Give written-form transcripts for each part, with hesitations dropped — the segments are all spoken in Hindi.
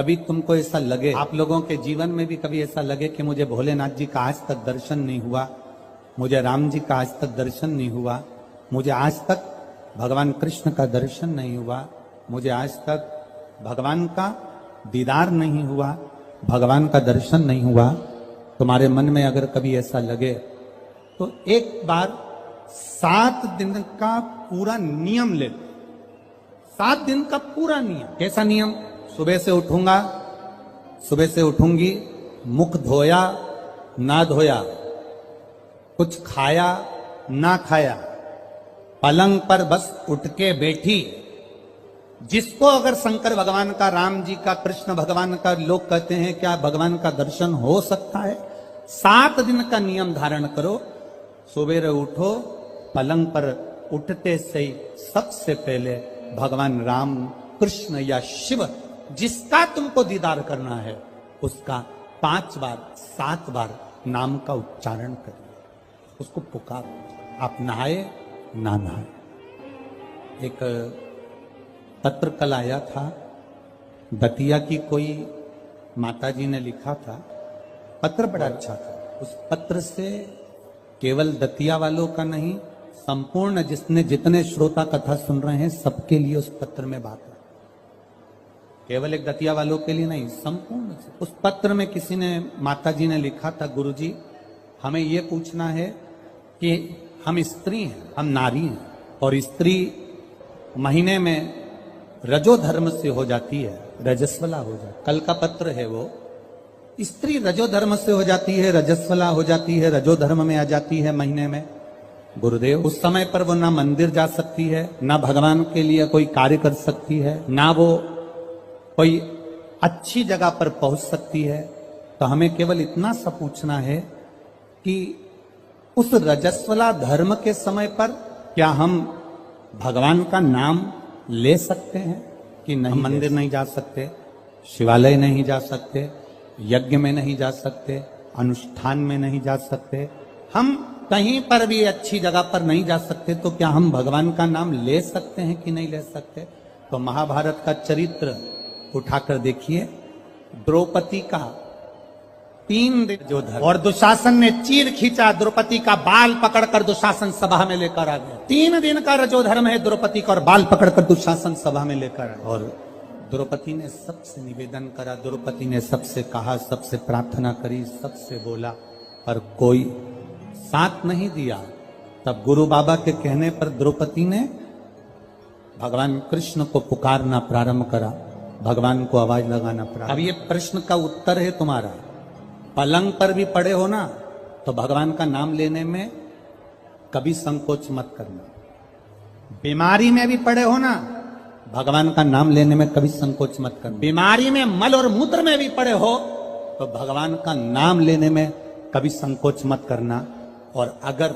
कभी तुमको ऐसा लगे, आप लोगों के जीवन में भी कभी ऐसा लगे कि मुझे भोलेनाथ जी का आज तक दर्शन नहीं हुआ, मुझे राम जी का आज तक दर्शन नहीं हुआ, मुझे आज तक भगवान कृष्ण का दर्शन नहीं हुआ, मुझे आज तक भगवान का दीदार नहीं हुआ, भगवान का दर्शन नहीं हुआ, तुम्हारे मन में अगर कभी ऐसा लगे तो एक बार 7 दिन का पूरा नियम ले लो। 7 दिन का पूरा नियम। कैसा नियम? सुबह से उठूंगा, सुबह से उठूंगी, मुख धोया ना धोया, कुछ खाया ना खाया, पलंग पर बस उठ के बैठी। जिसको अगर शंकर भगवान का, राम जी का, कृष्ण भगवान का, लोग कहते हैं क्या भगवान का दर्शन हो सकता है? 7 दिन का नियम धारण करो। सुबह उठो, पलंग पर उठते से ही सबसे पहले भगवान राम, कृष्ण या शिव जिसका तुमको दीदार करना है उसका 5 बार 7 बार नाम का उच्चारण करिए, उसको पुकारो। आप नहाए ना नहाए। एक पत्र कल आया था, दतिया की कोई माताजी ने लिखा था, पत्र बड़ा अच्छा था। उस पत्र से केवल दतिया वालों का नहीं, संपूर्ण जितने श्रोता कथा सुन रहे हैं सबके लिए उस पत्र में बात है। केवल एक दतिया वालों के लिए नहीं, संपूर्ण। उस पत्र में किसी ने, माताजी ने लिखा था, गुरुजी हमें ये पूछना है कि हम स्त्री हैं, हम नारी हैं, और स्त्री महीने में रजो धर्म से हो जाती है, रजस्वला हो जाती है। कल का पत्र है वो, स्त्री रजो धर्म से हो जाती है, रजस्वला हो जाती है, रजो धर्म में आ जाती है महीने में। गुरुदेव उस समय पर वो ना मंदिर जा सकती है, ना भगवान के लिए कोई कार्य कर सकती है, ना वो कोई अच्छी जगह पर पहुंच सकती है। तो हमें केवल इतना सा पूछना है कि उस रजस्वला धर्म के समय पर क्या हम भगवान का नाम ले सकते हैं कि नहीं? मंदिर नहीं जा सकते, शिवालय नहीं जा सकते, यज्ञ में नहीं जा सकते, अनुष्ठान में नहीं जा सकते, हम कहीं पर भी अच्छी जगह पर नहीं जा सकते, तो क्या हम भगवान का नाम ले सकते हैं कि नहीं ले सकते? तो महाभारत का चरित्र उठाकर देखिए, द्रौपदी का 3 दिन जो धर्म, और दुशासन ने चीर खींचा, द्रौपदी का बाल पकड़कर दुशासन सभा में लेकर आ गया। 3 दिन का रजो धर्म है द्रौपदी का, और बाल पकड़कर दुशासन सभा में लेकर आया। और द्रौपदी ने सबसे निवेदन करा, द्रौपदी ने सबसे कहा, सबसे प्रार्थना करी, सबसे बोला, पर कोई साथ नहीं दिया। तब गुरु बाबा के कहने पर द्रौपदी ने भगवान कृष्ण को पुकारना प्रारंभ करा, भगवान को आवाज लगाना प्रारंभ। अब ये प्रश्न का उत्तर है तुम्हारा। पलंग पर भी पड़े हो ना, तो भगवान का नाम लेने में कभी संकोच मत करना। बीमारी में भी पड़े हो ना, भगवान का नाम लेने में कभी संकोच मत करना। बीमारी में, मल और मूत्र में भी पड़े हो तो भगवान का नाम लेने में कभी संकोच मत करना। और अगर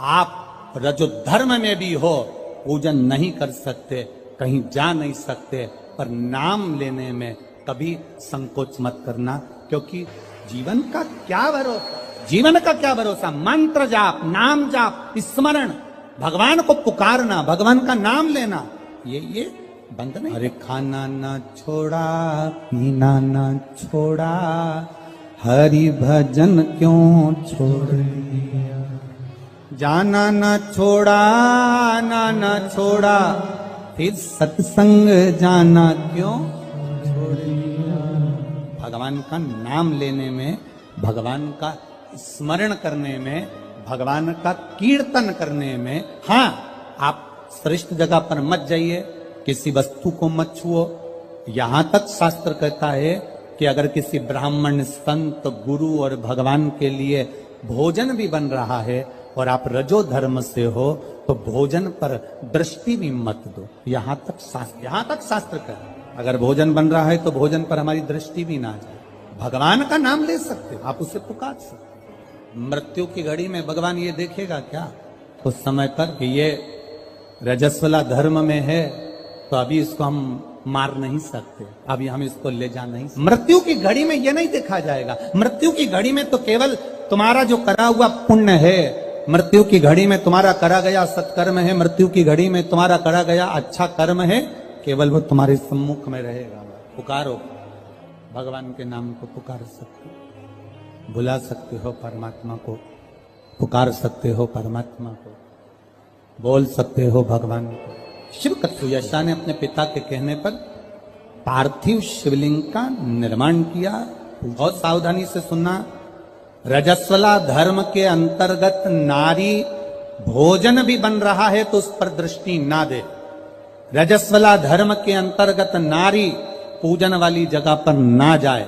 आप रजो धर्म में भी हो, पूजन नहीं कर सकते, कहीं जा नहीं सकते, पर नाम लेने में कभी संकोच मत करना, क्योंकि जीवन का क्या भरोसा, जीवन का क्या भरोसा? मंत्र जाप, नाम जाप, स्मरण, भगवान को पुकारना, भगवान का नाम लेना, ये बंद नहीं। अरे खाना ना छोड़ा, पीना ना छोड़ा, हरि भजन क्यों छोड़ दिया, जाना ना छोड़ा, आना ना छोड़ा, फिर सत्संग जाना क्यों छोड़ दिया। भगवान का नाम लेने में, भगवान का स्मरण करने में, भगवान का कीर्तन करने में, हाँ आप श्रेष्ठ जगह पर मत जाइए, किसी वस्तु को मत छुओ। यहां तक शास्त्र कहता है कि अगर किसी ब्राह्मण, संत, गुरु और भगवान के लिए भोजन भी बन रहा है और आप रजो धर्म से हो, तो भोजन पर दृष्टि भी मत दो। यहां तक शास्त्र कहे, अगर भोजन बन रहा है तो भोजन पर हमारी दृष्टि भी ना जाए। भगवान का नाम ले सकते हो, आप उसे पुकार सकते। मृत्यु की घड़ी में भगवान ये देखेगा क्या उस समय पर कि ये रजस्वला धर्म में है, तो अभी इसको हम मार नहीं सकते, अभी हम इसको ले जा नहीं सकते। मृत्यु की घड़ी में ये नहीं देखा जाएगा। मृत्यु की घड़ी में तो केवल तुम्हारा जो करा हुआ पुण्य है, मृत्यु की घड़ी में तुम्हारा करा गया सत्कर्म है, मृत्यु की घड़ी में तुम्हारा करा गया अच्छा कर्म है, केवल वो तुम्हारे सम्मुख में रहेगा। पुकारो, भगवान के नाम को पुकार सकते हो, बुला सकते हो परमात्मा को, पुकार सकते हो परमात्मा को, बोल सकते हो भगवान को। शिव कथुयशा ने अपने पिता के कहने पर पार्थिव शिवलिंग का निर्माण किया। बहुत सावधानी से सुनना, रजस्वला धर्म के अंतर्गत नारी भोजन भी बन रहा है तो उस पर दृष्टि ना दे। रजस्वला धर्म के अंतर्गत नारी पूजन वाली जगह पर ना जाए।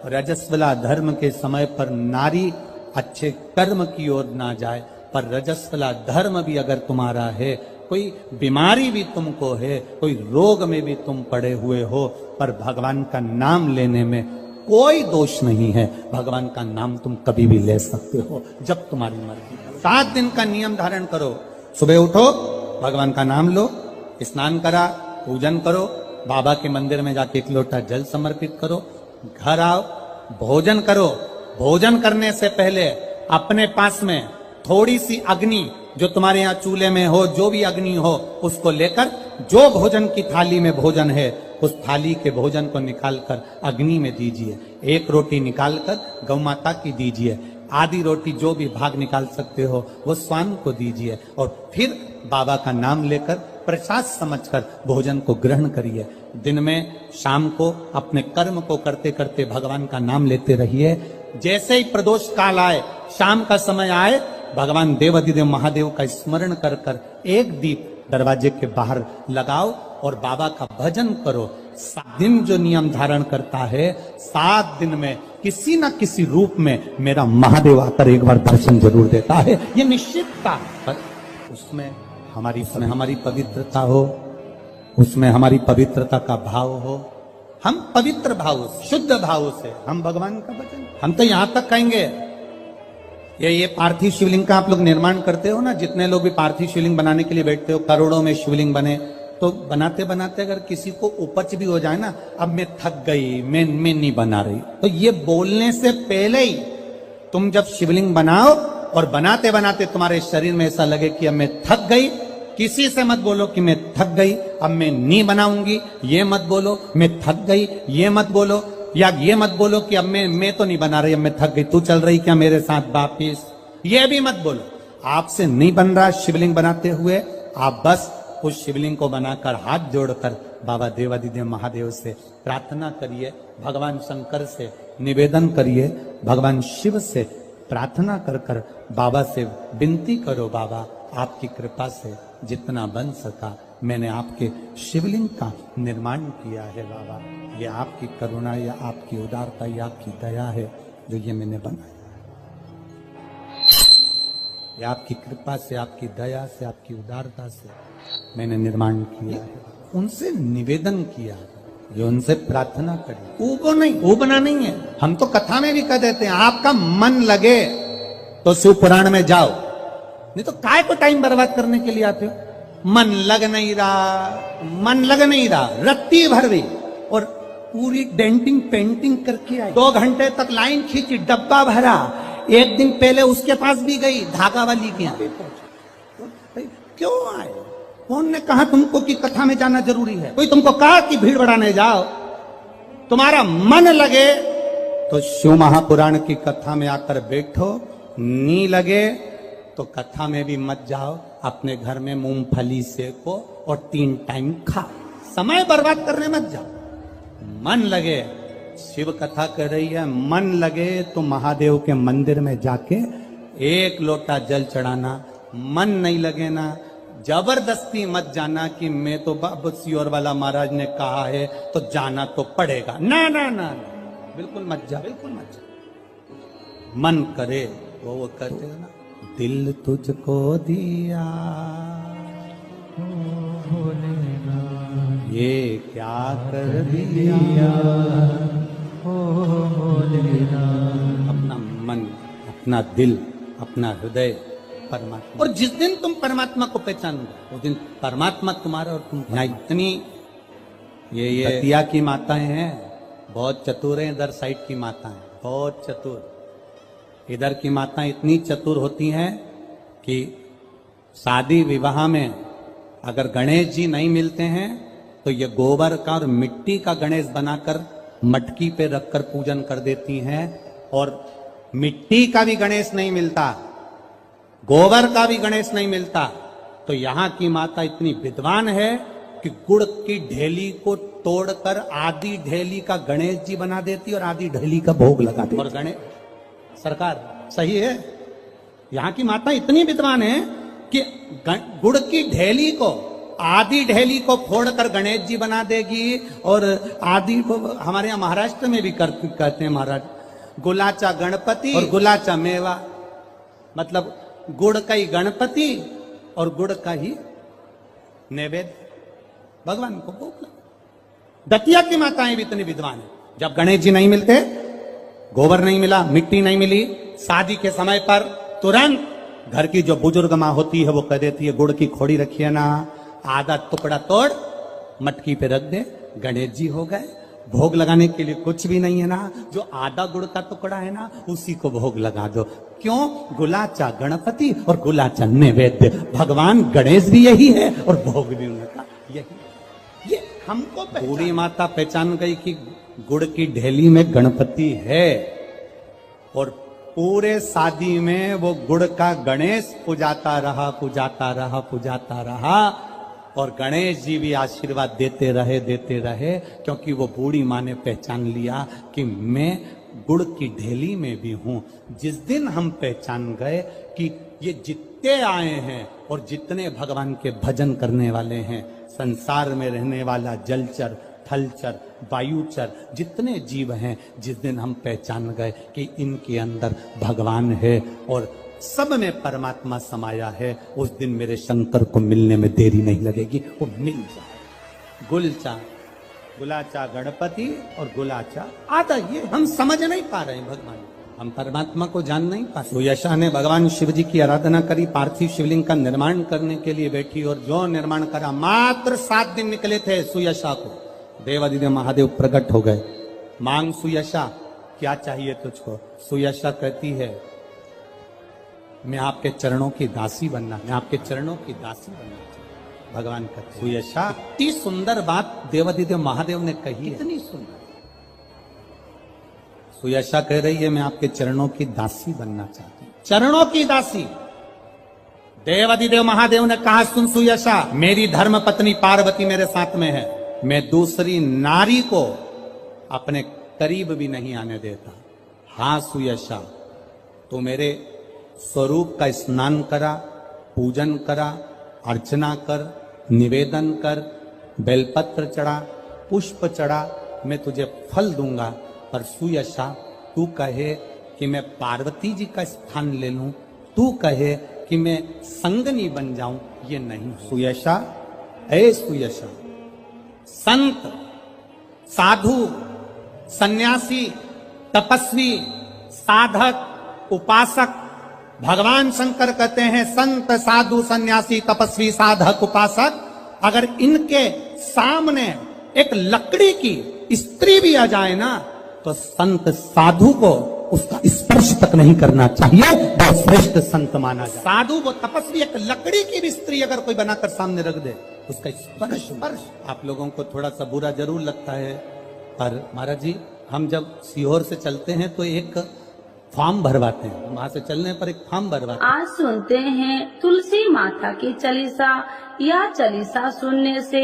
रजस्वला धर्म के समय पर नारी अच्छे कर्म की ओर ना जाए। पर रजस्वला धर्म भी अगर तुम्हारा है, कोई बीमारी भी तुमको है, कोई रोग में भी तुम पड़े हुए हो, पर भगवान का नाम लेने में कोई दोष नहीं है। भगवान का नाम तुम कभी भी ले सकते हो जब तुम्हारी मर्जी। 7 दिन का नियम धारण करो। सुबह उठो, भगवान का नाम लो, स्नान करा, पूजन करो, बाबा के मंदिर में जाके 1 लोटा जल समर्पित करो, घर आओ, भोजन करो। भोजन करने से पहले अपने पास में थोड़ी सी अग्नि, जो तुम्हारे यहाँ चूल्हे में हो, जो भी अग्नि हो, उसको लेकर जो भोजन की थाली में भोजन है उस थाली के भोजन को निकालकर अग्नि में दीजिए। 1 रोटी निकालकर गौ माता की दीजिए, आधी रोटी जो भी भाग निकाल सकते हो वो स्वान को दीजिए, और फिर बाबा का नाम लेकर प्रसाद समझकर भोजन को ग्रहण करिए। दिन में, शाम को अपने कर्म को करते करते भगवान का नाम लेते रहिए। जैसे ही प्रदोष काल आए, शाम का समय आए, भगवान देवाधिदेव महादेव का स्मरण कर कर 1 दीप दरवाजे के बाहर लगाओ और बाबा का भजन करो। 7 दिन जो नियम धारण करता है, 7 दिन में किसी न किसी रूप में मेरा महादेव आकर एक बार दर्शन जरूर देता है, ये निश्चितता। पर उसमें हमारी पवित्रता हो, उसमें हमारी पवित्रता का भाव हो। हम पवित्र भाव से, शुद्ध भाव से हम भगवान का भजन, हम तो यहां तक कहेंगे, ये पार्थिव शिवलिंग का आप लोग निर्माण करते हो ना, जितने लोग भी पार्थिव शिवलिंग बनाने के लिए बैठते हो, करोड़ों में शिवलिंग बने, तो बनाते बनाते अगर किसी को उपच भी हो जाए ना, अब मैं थक गई, मैं नहीं बना रही, तो ये बोलने से पहले ही तुम जब शिवलिंग बनाओ और बनाते बनाते तुम्हारे शरीर में ऐसा लगे कि अब मैं थक गई, किसी से मत बोलो कि मैं थक गई, अब मैं नहीं बनाऊंगी, ये मत बोलो। मैं थक गई ये मत बोलो, या ये मत बोलो कि अब मैं तो नहीं बना रही, अब मैं थक गई, तू चल रही क्या मेरे साथ वापिस, ये भी मत बोलो। आपसे नहीं बन रहा शिवलिंग बनाते हुए, आप बस उस शिवलिंग को बनाकर हाथ जोड़कर बाबा देवाधिदेव महादेव से प्रार्थना करिए, भगवान शंकर से निवेदन करिए, भगवान शिव से प्रार्थना कर कर बाबा से विनती करो, बाबा आपकी कृपा से जितना बन सका मैंने आपके शिवलिंग का निर्माण किया है। बाबा, ये आपकी करुणा या आपकी उदारता या आपकी दया है जो ये मैंने बनाया, ये आपकी कृपा से, आपकी दया से, आपकी उदारता से मैंने निर्माण किया है। उनसे निवेदन किया, जो उनसे प्रार्थना करी, ऊबो नहीं, ऊबना नहीं है। हम तो कथा में भी कह देते हैं, आपका मन लगे तो शिव पुराण में जाओ, नहीं तो काय को टाइम बर्बाद करने के लिए आते हो। मन लग नहीं रहा, रत्ती भर गई और पूरी डेंटिंग पेंटिंग करके आई, 2 घंटे तक लाइन खींची, डब्बा भरा, 1 दिन पहले उसके पास भी गई, धागा वाली के यहाँ पहुंची। क्यों आए? कौन ने कहा तुमको कि कथा में जाना जरूरी है? कोई तुमको कहा कि भीड़ बढ़ाने जाओ? तुम्हारा मन लगे तो शिव महापुराण की कथा में आकर बैठो, नहीं लगे तो कथा में भी मत जाओ, अपने घर में मूंगफली सेको और 3 टाइम खा, समय बर्बाद करने मत जाओ। मन लगे, शिव कथा कर रही है, मन लगे तो महादेव के मंदिर में जाके 1 लोटा जल चढ़ाना। मन नहीं लगे ना, जबरदस्ती मत जाना कि मैं तो बाबा सियोर वाला महाराज ने कहा है तो जाना तो पड़ेगा, ना ना ना, बिल्कुल मत जा, बिल्कुल मत जा। मन करे वो करते हो ना, दिल तुझको दिया ये क्या कर दिया, अपना मन, अपना दिल, अपना हृदय परमात्मा। और जिस दिन तुम परमात्मा को पहचानोगे उस दिन परमात्मा तुम्हारा और तुम। इतनी ये दतिया की माताएं हैं, बहुत चतुर हैं, इधर साइड की माताएं बहुत चतुर। इधर की माताएं इतनी चतुर होती हैं कि शादी विवाह में अगर गणेश जी नहीं मिलते हैं तो ये गोबर का और मिट्टी का गणेश बनाकर मटकी पे रखकर पूजन कर देती हैं, और मिट्टी का भी गणेश नहीं मिलता, गोबर का भी गणेश नहीं मिलता। तो यहां की माता इतनी विद्वान है कि गुड़ की ढेली को तोड़कर आधी ढेली का गणेश जी बना देती और आधी ढेली का भोग लगा देती। और गणेश सरकार सही है, यहां की माता इतनी विद्वान है कि गुड़ की ढेली को, आधी ढेली को फोड़कर गणेश जी बना देगी, और आधी को हमारे यहाँ महाराष्ट्र में भी कहते हैं महाराज, गुलाचा गणपति और गुलाचा मेवा, मतलब गुड़ का ही गणपति और गुड़ का ही नैवेद्य भगवान को भोग लगा। दतिया की माताएं भी इतनी विद्वान है, जब गणेश जी नहीं मिलते, गोबर नहीं मिला, मिट्टी नहीं मिली, शादी के समय पर तुरंत घर की जो बुजुर्ग माँ होती है वो कह देती है गुड़ की खोड़ी रखिए ना, आधा टुकड़ा तोड़ मटकी पे रख दे, गणेश जी हो गए। भोग लगाने के लिए कुछ भी नहीं है ना, जो आधा गुड़ का टुकड़ा है ना उसी को भोग लगा दो। क्यों? गुलाचा गणपति और गुलाचा नैवेद्य, भगवान गणेश भी यही है और भोग भी उनका यही। ये हमको बूढ़ी माता पहचान गई कि गुड़ की ढेली में गणपति है, और पूरे शादी में वो गुड़ का गणेश पुजाता रहा, पुजाता रहा, पुजाता रहा, और गणेश जी भी आशीर्वाद देते रहे, क्योंकि वो बूढ़ी माँ ने पहचान लिया कि मैं गुड़ की ढेली में भी हूं। जिस दिन हम पहचान गए कि ये जितने आए हैं और जितने भगवान के भजन करने वाले हैं, संसार में रहने वाला जलचर, थलचर, वायुचर, जितने जीव हैं, जिस दिन हम पहचान गए कि इनके अंदर भगवान है और सब में परमात्मा समाया है, उस दिन मेरे शंकर को मिलने में देरी नहीं लगेगी, वो मिल जाए। गुलाचा गणपति और गुलाचा आधा, ये हम समझ नहीं पा रहे हैं भगवान, हम परमात्मा को जान नहीं पा रहे। सुयशा ने भगवान शिव जी की आराधना करी, पार्थिव शिवलिंग का निर्माण करने के लिए बैठी, और जो निर्माण करा, मात्र 7 दिन निकले थे सुयशा को, देवादिदेव महादेव प्रकट हो गए। मांग सुयशा, क्या चाहिए तुझको? सुयशा कहती है मैं आपके चरणों की दासी बनना, मैं आपके चरणों की दासी बनना चाहिए। भगवान कहते हैं सुयशा, इतनी सुंदर बात देवादिदेव महादेव ने कही, इतनी सुंदर। सुयशा कह रही है मैं आपके चरणों की दासी बनना चाहती हूं, चरणों की दासी। देवादिदेव महादेव ने कहा सुन सुयशा, मेरी धर्म पत्नी पार्वती मेरे साथ में है, मैं दूसरी नारी को अपने करीब भी नहीं आने देता। हाँ सुयशा, तो मेरे स्वरूप का स्नान करा, पूजन करा, अर्चना कर, निवेदन कर, बेलपत्र चढ़ा, पुष्प चढ़ा, मैं तुझे फल दूंगा। पर सुयशा, तू कहे कि मैं पार्वती जी का स्थान ले लूं, तू कहे कि मैं संगनी बन जाऊं, ये नहीं। सुयशा, ऐ सुयशा, संत, साधु, सन्यासी, तपस्वी, साधक, उपासक, भगवान शंकर कहते हैं संत, साधु, सन्यासी, तपस्वी, साधक, उपासक, अगर इनके सामने एक लकड़ी की स्त्री भी आ जाए ना, तो संत साधु को उसका स्पर्श तक नहीं करना चाहिए, वो श्रेष्ठ संत माना जाए। साधु वो तपस्वी, एक लकड़ी की भी स्त्री अगर कोई बनाकर सामने रख दे, उसका स्पर्श। आप लोगों को थोड़ा सा बुरा जरूर लगता है, पर महाराज जी, हम जब सीहोर से चलते हैं तो एक फॉर्म भरवाते हैं, वहां से चलने पर एक फॉर्म भरवाते हैं। आज सुनते हैं तुलसी माता की चालीसा। यह चालीसा सुनने से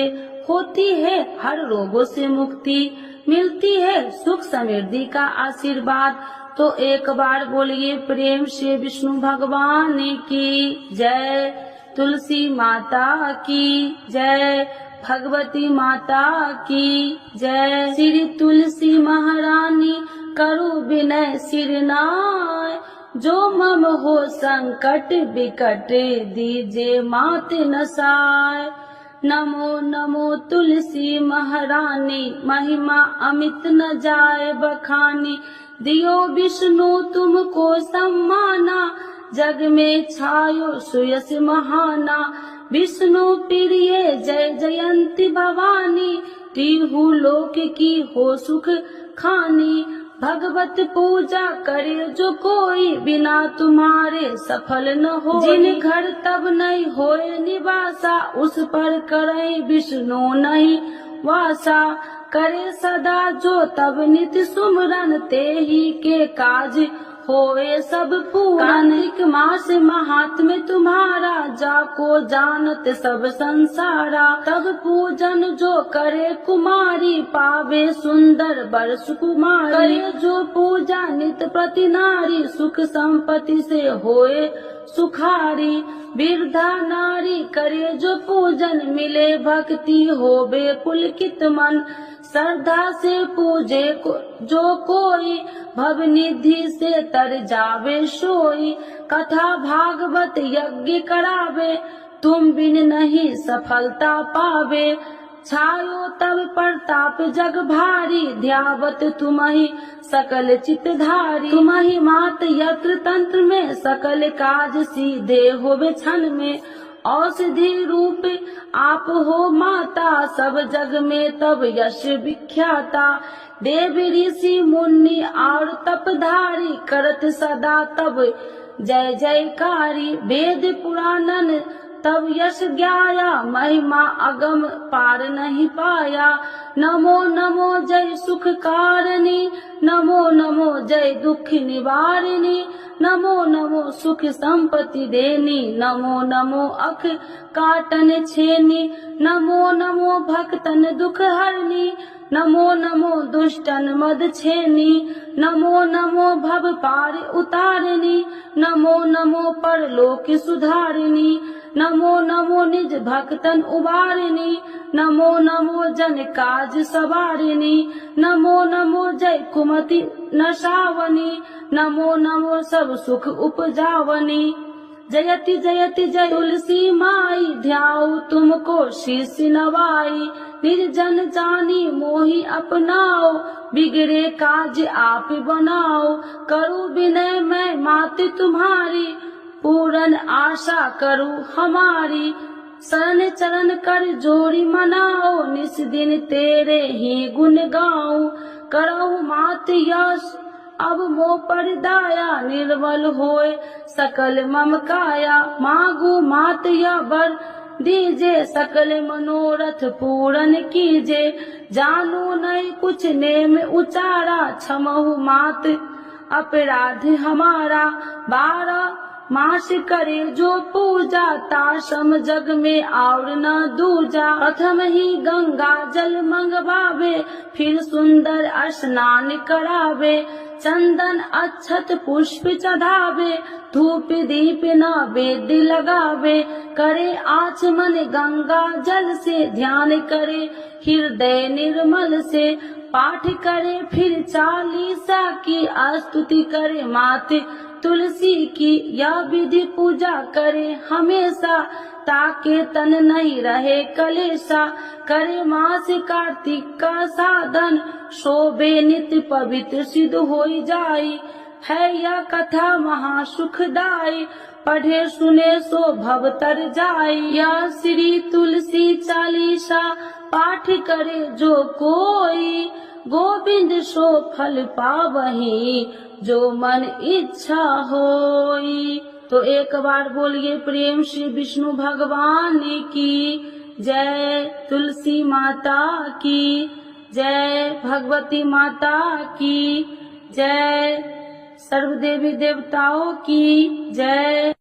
होती है हर रोगों से मुक्ति, मिलती है सुख समृद्धि का आशीर्वाद। तो एक बार बोलिए प्रेम से विष्णु भगवान की जय, तुलसी माता की जय, भगवती माता की जय। श्री तुलसी महारानी करो विनय सिरनाय, जो मम हो संकट विकट दीजे मात नसाय। नमो नमो तुलसी महारानी, महिमा अमित न जाए बखानी। दियो विष्णु तुमको सम्माना, जग में छायो सुयस महाना। विष्णु प्रिय जय जयंती भवानी, तिहु लोक की हो सुख खानी। भगवत पूजा करे जो कोई, बिना तुम्हारे सफल न हो। जिन घर तब नहीं होए निवासा, उस पर करे विष्णु नहीं वासा। करे सदा जो तब नित सुमरन, ते ही के काज होए सब पूरन। कार्तिक मास महात्म्य तुम्हारा, जाको जानत सब संसारा। तब पूजन जो करे कुमारी, पावे सुंदर वर सुकुमारी। करे जो पूजा नित प्रति नारी, सुख संपत्ति से होए सुखारी। वृद्धा नारी करे जो पूजन, मिले भक्ति होवे पुलकित मन। श्रद्धा से पूजे जो कोई, भव निधि से तर जावे सोई। कथा भागवत यज्ञ करावे, तुम बिन नहीं सफलता पावे। छायो तब प्रताप जग भारी, ध्यावत तुम्हि सकल चितधारी। तुम्हि मात यत्र तंत्र में, सकल काज सीधे होवे क्षण में। औषधि रूप आप हो माता, सब जग में तब यश विख्याता। देव ऋषि मुनि और तपधारी, करत सदा तब जय जयकारी। वेद पुराणन तब यश ज्ञाया, महिमा अगम पार नहीं पाया। नमो नमो जय सुख कारिणी, नमो नमो जय दुख निवारिणी। नमो नमो सुख संपत्ति देनी, नमो नमो अख काटन छेनी। नमो नमो भक्तन दुख हरनी, नमो नमो दुष्टन मद छेनी। नमो नमो भव पार उतारिणी, नमो नमो परलोक सुधारिणी। नमो नमो निज भक्तन उबारिणी, नमो नमो जन काज सवारिणी। नमो नमो जय कुमति नशावनी, नमो नमो सब सुख उपजावनी। जयति जयति जय तुलसी माई, ध्याऊ तुमको शीश नवाई। निर्जन जानी मोहि अपनाओ, बिगड़े काज आप बनाओ। करूं विनय मैं मात तुम्हारी, पूरन आशा करूं हमारी। शरण चरण कर जोड़ी मनाओ, निस दिन तेरे ही गुण गाऊं। करहु मात यश अब मोह पर दाया, निर्मल होए सकल मम काया। मांगू मात या वर दीजे, सकल मनोरथ पूरन कीजे। जानू नहीं कुछ नेम उचारा, क्षमहु मात अपराध हमारा। 12 मास करे जो पूजा, ताशम जग में और न दूजा। प्रथम ही गंगा जल मंगवावे, फिर सुंदर स्नान करावे। चंदन अक्षत पुष्प चढ़ावे, धूप दीप नैवेद्य लगावे। करे आचमन गंगा जल से, ध्यान करे हृदय निर्मल से। पाठ करे फिर 40 की, स्तुति करे मात तुलसी की। यह विधि पूजा करे हमेशा, ताके तन नहीं रहे कलेशा। करे मास कार्तिक का साधन, शोभे नित्य पवित्र सिद्ध होई जाई। है यह कथा महा सुखदाई, पढ़े सुने सो भव तर जाई। यह श्री तुलसी चालीसा, पाठ करे जो कोई। गोविंद सो फल पावही, जो मन इच्छा होई। तो एक बार बोलिए प्रेम श्री विष्णु भगवान की जय, तुलसी माता की जय, भगवती माता की जय, सर्वदेवी देवताओं की जय।